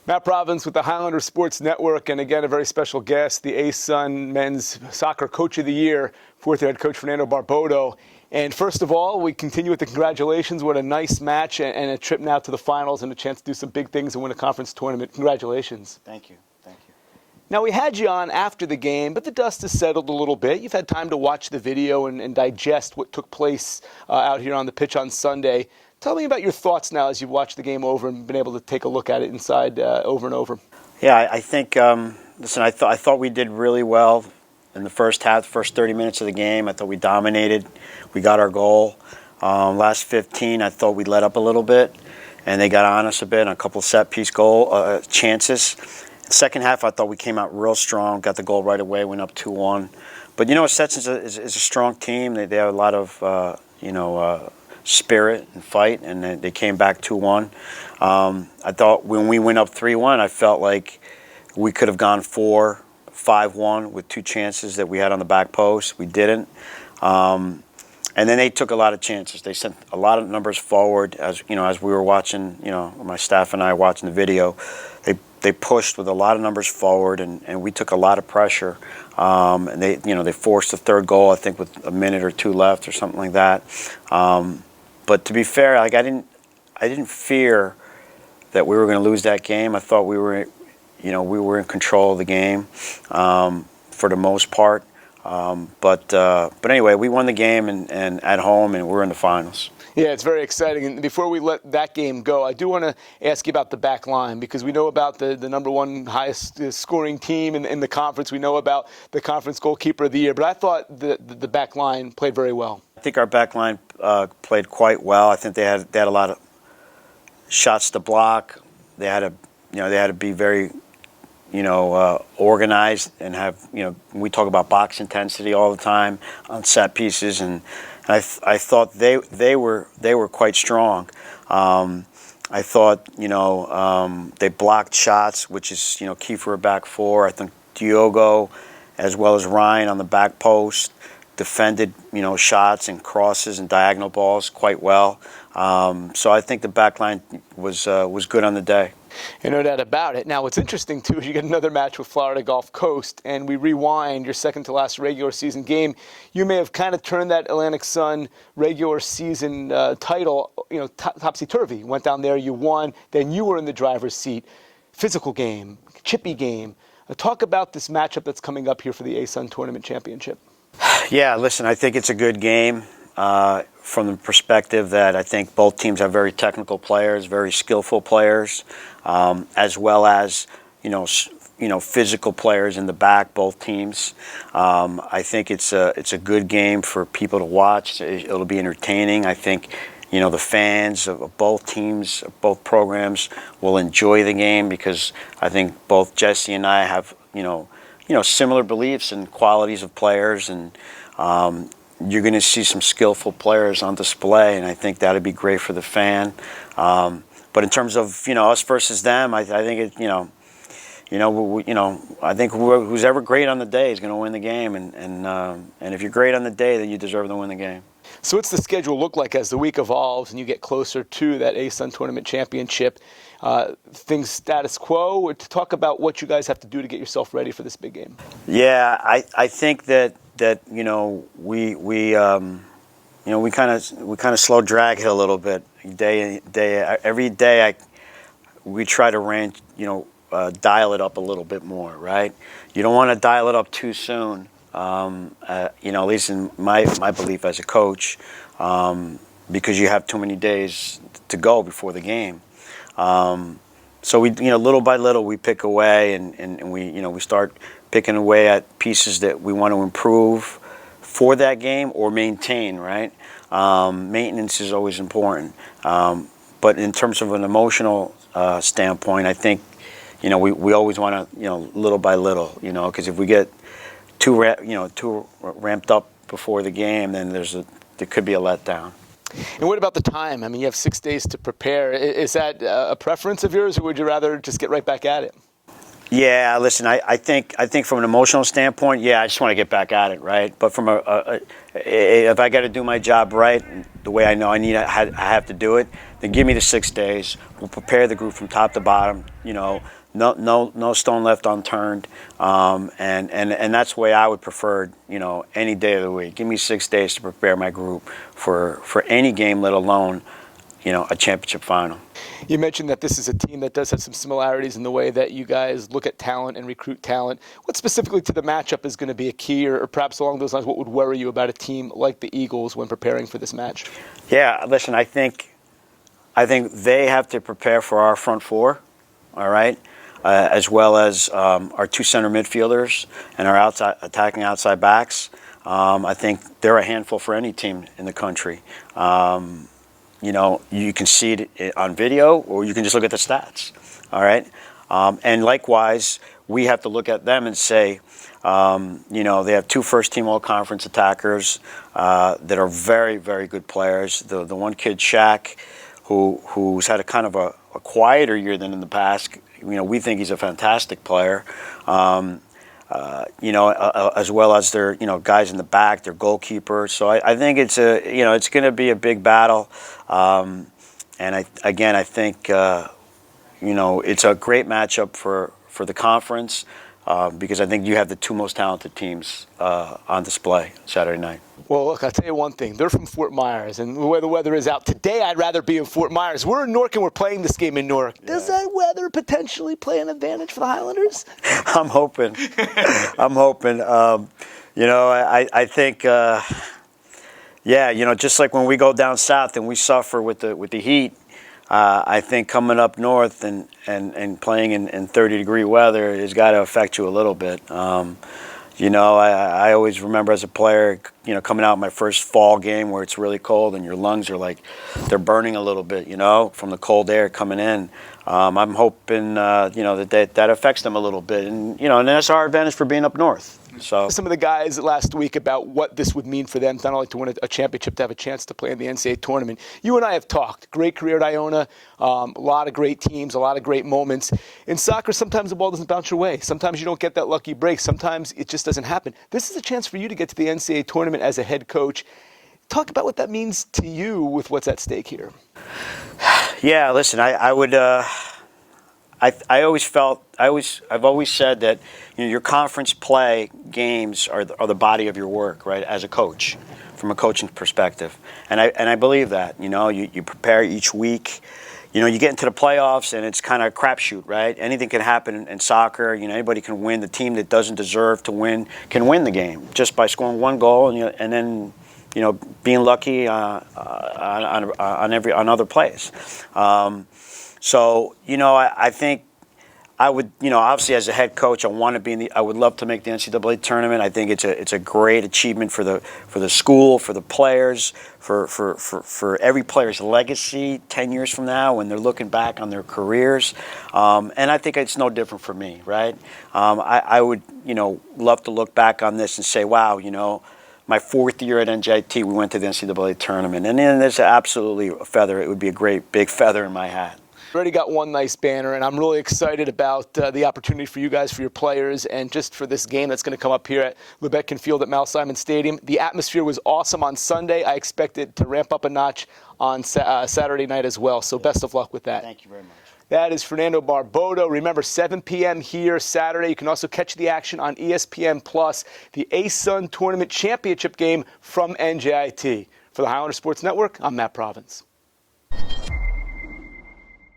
Matt Provence with the Highlander Sports Network, and again, a very special guest, the ASUN Men's Soccer Coach of the Year, fourth-year head coach Fernando Barboto. And first of all, we continue with the congratulations. What a nice match and a trip now to the finals and a chance to do some big things and win a conference tournament. Congratulations. Thank you. Thank you. Now, we had you on after the game, but the dust has settled a little bit. You've had time to watch the video and digest what took place out here on the pitch on Sunday. Tell me about your thoughts now as you've watched the game over and been able to take a look at it inside over and over. Yeah, I think, listen, I thought we did really well in the first half, the first 30 minutes of the game. I thought we dominated. We got our goal. Last 15, I thought we let up a little bit, and they got on us a bit on a couple of set-piece goal chances. The second half, I thought we came out real strong, got the goal right away, went up 2-1. But, you know, Stetson is a strong team. They have a lot of, spirit and fight, and they came back 2-1. I thought when we went up 3-1, I felt like we could have gone 4-5-1 with two chances that we had on the back post. We didn't. And then they took a lot of chances. They sent a lot of numbers forward as we were watching, my staff and I watching the video. They pushed with a lot of numbers forward, and we took a lot of pressure. And they forced the third goal, I think, with a minute or two left or something like that. But to be fair, like I didn't fear that we were going to lose that game. I thought we were in control of the game for the most part. But anyway, we won the game and at home, and we're in the finals. Yeah, it's very exciting. And before we let that game go, I do want to ask you about the back line, because we know about the number one highest scoring team in the conference. We know about the conference goalkeeper of the year. But I thought the back line played very well. I think our back line played quite well. I think they had a lot of shots to block. They had to be very organized and have, we talk about box intensity all the time on set pieces, and I thought they were quite strong. I thought, they blocked shots, which is, key for a back four. I think Diogo, as well as Ryan on the back post, defended, shots and crosses and diagonal balls quite well. So I think the back line was good on the day. And no doubt about it. Now, what's interesting, too, is you get another match with Florida Gulf Coast, and we rewind your second-to-last regular season game. You may have kind of turned that Atlantic Sun regular season title, topsy-turvy. Went down there, you won, then you were in the driver's seat. Physical game, chippy game. Talk about this matchup that's coming up here for the ASUN Tournament Championship. Yeah, listen, I think it's a good game from the perspective that I think both teams have very technical players, very skillful players, as well as, physical players in the back, both teams. I think it's a good game for people to watch. It'll be entertaining. I think, the fans of both teams, both programs will enjoy the game, because I think both Jesse and I have, similar beliefs and qualities of players, and you're going to see some skillful players on display, and I think that'd be great for the fan. But in terms of us versus them, I think I think who's ever great on the day is going to win the game, and if you're great on the day, then you deserve to win the game. So what's the schedule look like as the week evolves and you get closer to that ASUN Tournament Championship? Things status quo, or to talk about what you guys have to do to get yourself ready for this big game? Yeah, I think that we kind of slow drag it a little bit every day. We try to dial it up a little bit more, right? You don't want to dial it up too soon. At least in my belief as a coach, because you have too many days to go before the game. So we, little by little, we pick away, and we start picking away at pieces that we want to improve for that game or maintain, right? Maintenance is always important. But in terms of an emotional standpoint, I think, we always want to, little by little, because if we get too ramped up before the game, then there could be a letdown. And what about the time? I mean, you have 6 days to prepare. Is that a preference of yours, or would you rather just get right back at it? Yeah, listen, I think from an emotional standpoint, yeah, I just want to get back at it, right? But from if I got to do my job right, the way I know I have to do it, then give me the 6 days. We'll prepare the group from top to bottom. No stone left unturned, and that's the way I would prefer. Any day of the week. Give me 6 days to prepare my group for any game, let alone a championship final. You mentioned that this is a team that does have some similarities in the way that you guys look at talent and recruit talent. What specifically to the matchup is going to be a key, or perhaps along those lines, what would worry you about a team like the Eagles when preparing for this match? Yeah, listen, I think they have to prepare for our front four, all right, as well as our 2 center midfielders and our attacking outside backs. I think they're a handful for any team in the country. You can see it on video, or you can just look at the stats, all right? And likewise, we have to look at them and say, they have 2 first-team all-conference attackers that are very, very good players. The one kid, Shaq, who's had a kind of a quieter year than in the past, we think he's a fantastic player. As well as their, guys in the back, their goalkeeper. So I think it's going to be a big battle. And I think, it's a great matchup for the conference because I think you have the 2 most talented teams on display Saturday night. Well, look, I'll tell you one thing. They're from Fort Myers, and the way the weather is out today, I'd rather be in Fort Myers. We're in Newark, and we're playing this game in Newark. Yeah. Does that weather potentially play an advantage for the Highlanders? I'm hoping. I think, just like when we go down south and we suffer with the heat, I think coming up north and playing in 30-degree weather has got to affect you a little bit. I always remember as a player, coming out my first fall game where it's really cold and your lungs are like, they're burning a little bit, from the cold air coming in. I'm hoping, that affects them a little bit. And that's our advantage for being up north. So some of the guys last week about what this would mean for them, not only to win a championship, to have a chance to play in the NCAA tournament. You and I have talked. Great career at Iona, a lot of great teams, a lot of great moments. In soccer, sometimes the ball doesn't bounce your way. Sometimes you don't get that lucky break. Sometimes it just doesn't happen. This is a chance for you to get to the NCAA tournament as a head coach. Talk about what that means to you with what's at stake here. Yeah, listen, I would. I've always said that your conference play games are the body of your work, right? As a coach, from a coaching perspective, and I believe that. You prepare each week. You get into the playoffs and it's kind of a crapshoot, right? Anything can happen in soccer. Anybody can win. The team that doesn't deserve to win can win the game just by scoring 1 goal and then being lucky on other plays. I think I would, obviously as a head coach, I would love to make the NCAA tournament. I think it's a great achievement for the school, for the players, for every player's legacy 10 years from now when they're looking back on their careers. And I think it's no different for me, right? I would, love to look back on this and say, wow, my 4th year at NJIT, we went to the NCAA tournament. And then there's absolutely a feather. It would be a great big feather in my hat. Already got one nice banner, and I'm really excited about the opportunity for you guys, for your players, and just for this game that's going to come up here at Lebecken Field at Mal Simon Stadium. The atmosphere was awesome on Sunday. I expect it to ramp up a notch on Saturday night as well, so best of luck with that. Thank you very much. That is Fernando Barboto. Remember, 7 p.m. here Saturday. You can also catch the action on ESPN+, the ASUN Tournament Championship game from NJIT. For the Highlander Sports Network, I'm Matt Provence.